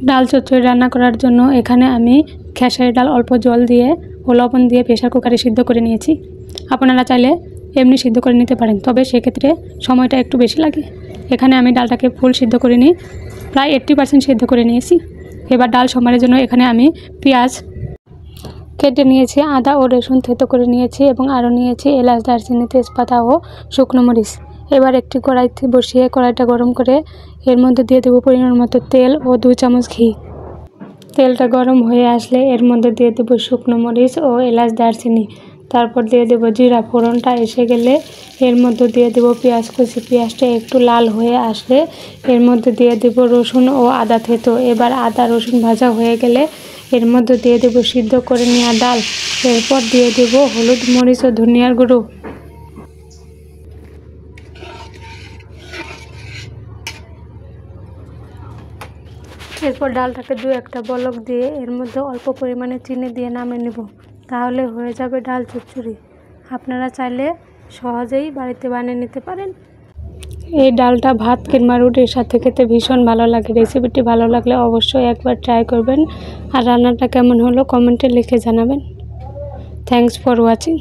ডাল চচ্চড়ি রান্না করার জন্য এখানে আমি খেসারি ডাল অল্প জল দিয়ে ও লবণ দিয়ে প্রেসার কুকারে সিদ্ধ করে নিয়েছি। আপনারা চাইলে এমনি সিদ্ধ করে নিতে পারেন, তবে সেক্ষেত্রে সময়টা একটু বেশি লাগে। এখানে আমি ডালটাকে ফুল সিদ্ধ করে নিই, প্রায় 80% সিদ্ধ করে নিয়েছি। এবার ডাল সম্বারের জন্য এখানে আমি পেঁয়াজ কেটে নিয়েছি, আদা ও রসুন থেতো করে নিয়েছি এবং আরও নিয়েছি এলাচ, দারচিনি, তেজপাতা ও শুকনো মরিচ। এবার একটি কড়াইতে বসিয়ে কড়াইটা গরম করে এর মধ্যে দিয়ে দেবো পরিমাণ মতো তেল ও 2 চামচ ঘি। তেলটা গরম হয়ে আসলে এর মধ্যে দিয়ে দেবো শুকনো মরিচ ও এলাচ, দারচিনি। তারপর দিয়ে দেবো জিরা। ফোড়নটা এসে গেলে এর মধ্যে দিয়ে দেবো পেঁয়াজ কুচি। পেঁয়াজটা একটু লাল হয়ে আসলে এর মধ্যে দিয়ে দেবো রসুন ও আদা থেতো। এবার আদা রসুন ভাজা হয়ে গেলে এর মধ্যে দিয়ে দেবো সিদ্ধ করে নেওয়া ডাল। এরপর দিয়ে দেবো হলুদ, মরিচ ও ধনিয়ার গুঁড়ো। এরপর ডালটাকে 2-1টা বলক দিয়ে এর মধ্যে অল্প পরিমাণে চিনি দিয়ে নামিয়ে নেব। তাহলে হয়ে যাবে ডাল চচ্চড়ি। আপনারা চাইলে সহজেই বাড়িতে বানিয়ে নিতে পারেন। এই ডালটা ভাত কিংবা রুটির সাথে খেতে ভীষণ ভালো লাগে। রেসিপিটি ভালো লাগলে অবশ্যই একবার ট্রাই করবেন, আর রান্নাটা কেমন হলো কমেন্টে লিখে জানাবেন। Thanks for watching.